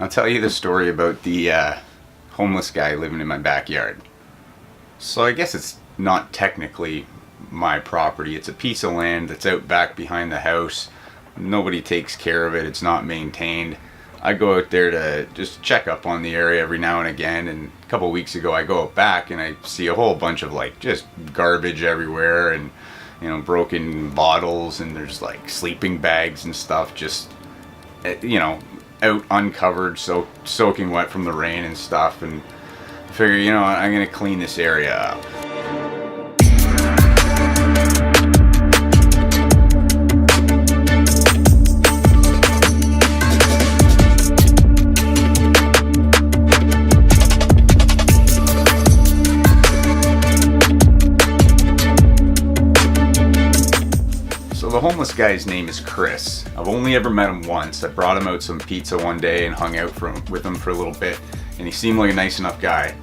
I'll tell you the story about the homeless guy living in my backyard. So I guess it's not technically my property. It's a piece of land that's out back behind the house. Nobody takes care of it. It's not maintained. I go out there to just check up on the area every now and again, and a couple of weeks ago I go out back and I see a whole bunch of like just garbage everywhere, and broken bottles, and there's like sleeping bags and stuff just out uncovered, so soaking wet from the rain and stuff. And I figure, I'm gonna clean this area up. The homeless guy's name is Chris. I've only ever met him once. I brought him out some pizza one day and hung out with him for a little bit, and he seemed like a nice enough guy.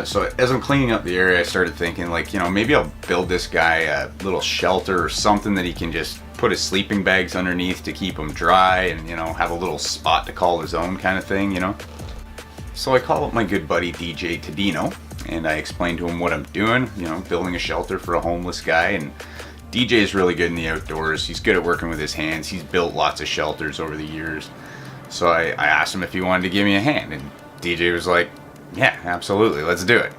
So as I'm cleaning up the area, I started thinking, maybe I'll build this guy a little shelter or something that he can just put his sleeping bags underneath to keep him dry, and have a little spot to call his own kind of thing. So I call up my good buddy DJ Tadino, and I explain to him what I'm doing, building a shelter for a homeless guy. And DJ is really good in the outdoors. He's good at working with his hands. He's built lots of shelters over the years. So I asked him if he wanted to give me a hand, and DJ was like, yeah, absolutely, let's do it.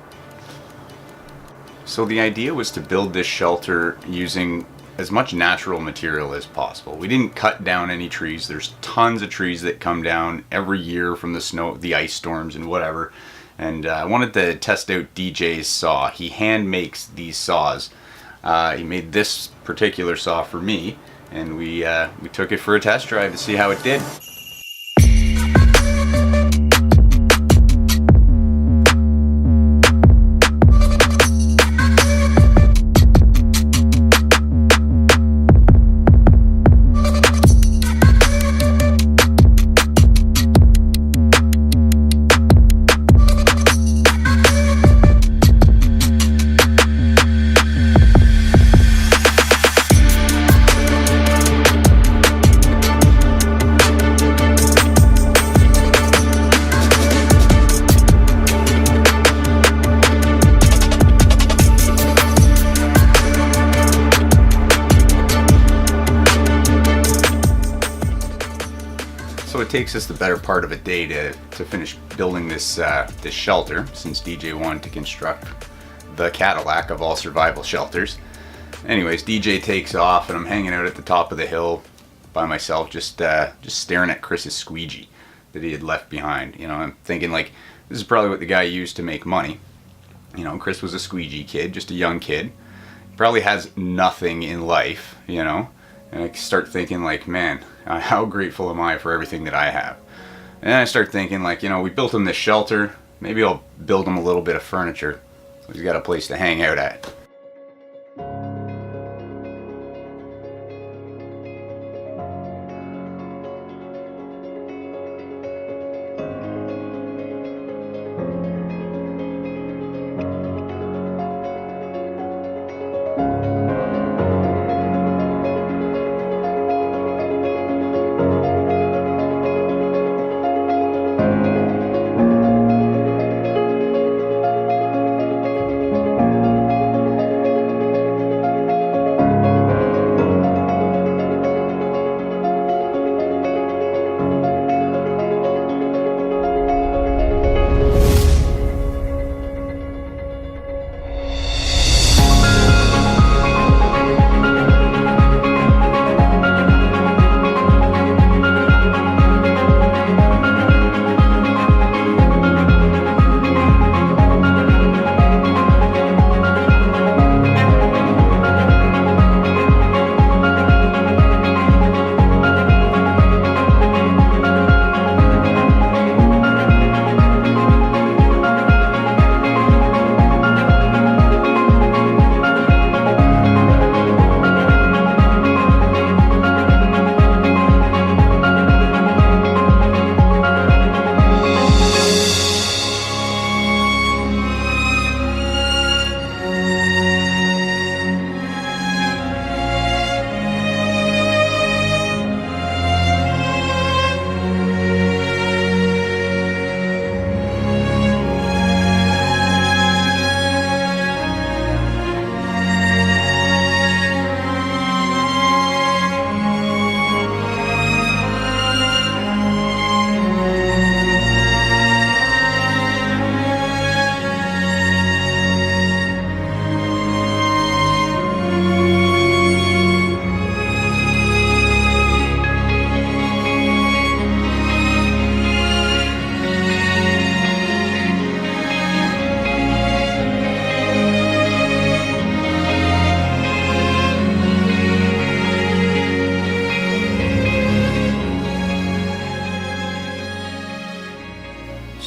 So the idea was to build this shelter using as much natural material as possible. We didn't cut down any trees. There's tons of trees that come down every year from the snow, the ice storms and whatever. And I wanted to test out DJ's saw. He hand makes these saws. He made this particular saw for me, and we took it for a test drive to see how it did. So it takes us the better part of a day to finish building this shelter, since DJ wanted to construct the Cadillac of all survival shelters. Anyways, DJ takes off, and I'm hanging out at the top of the hill by myself, just staring at Chris's squeegee that he had left behind. I'm thinking, this is probably what the guy used to make money. Chris was a squeegee kid, just a young kid. Probably has nothing in life, And I start thinking, man, how grateful am I for everything that I have? And then I start thinking, we built him this shelter. Maybe I'll build him a little bit of furniture, so he's got a place to hang out at.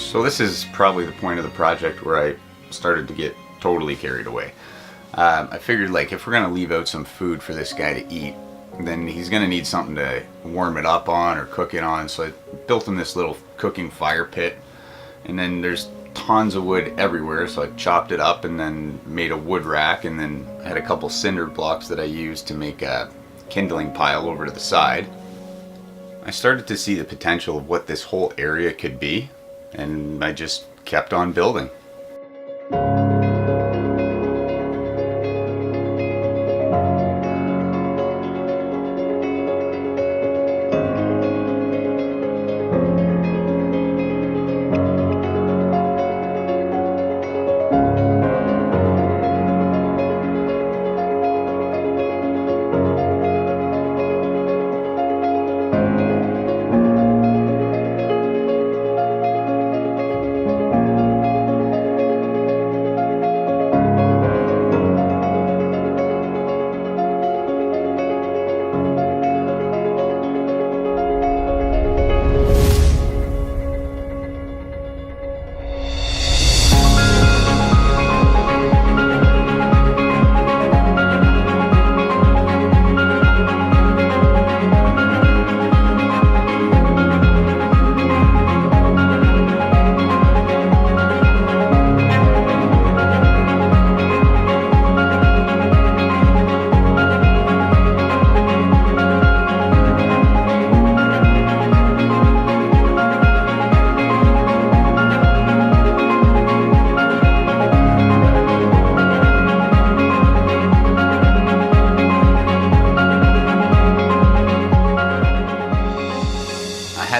So this is probably the point of the project where I started to get totally carried away. I figured, like, if we're gonna leave out some food for this guy to eat, then he's gonna need something to warm it up on or cook it on. So I built him this little cooking fire pit, and then there's tons of wood everywhere, so I chopped it up and then made a wood rack, and then I had a couple cinder blocks that I used to make a kindling pile over to the side. I started to see the potential of what this whole area could be, and I just kept on building.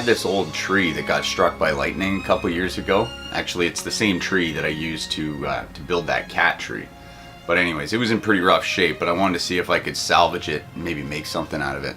This old tree that got struck by lightning a couple years ago. Actually, it's the same tree that I used to build that cat tree. But anyways, it was in pretty rough shape, but I wanted to see if I could salvage it and maybe make something out of it.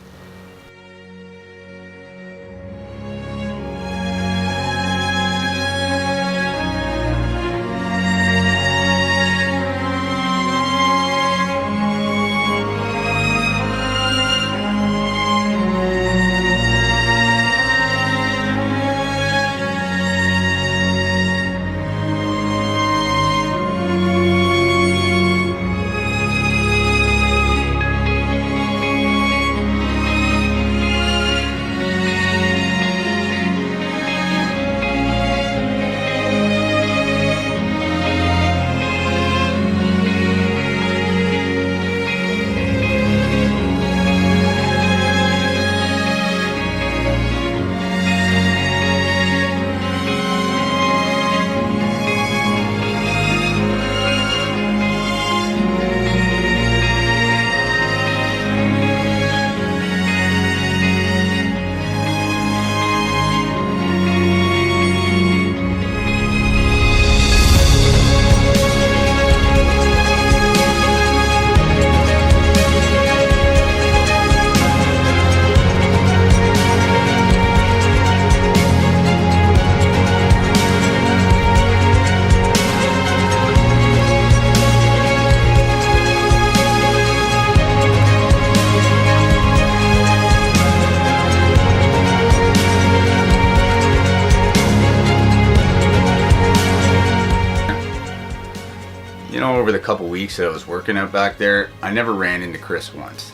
Over the couple weeks that I was working out back there, I never ran into Chris once.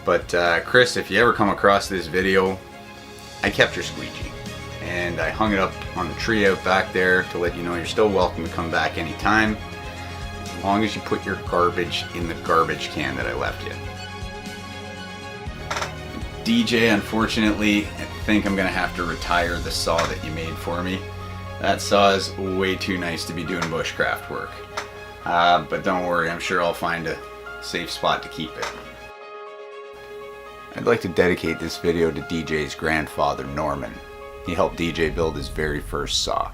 But Chris, if you ever come across this video, I kept your squeegee and I hung it up on the tree out back there to let you know you're still welcome to come back anytime, as long as you put your garbage in the garbage can that I left you. DJ, unfortunately, I think I'm gonna have to retire the saw that you made for me. That saw is way too nice to be doing bushcraft work. But don't worry, I'm sure I'll find a safe spot to keep it. I'd like to dedicate this video to DJ's grandfather, Norman. He helped DJ build his very first saw.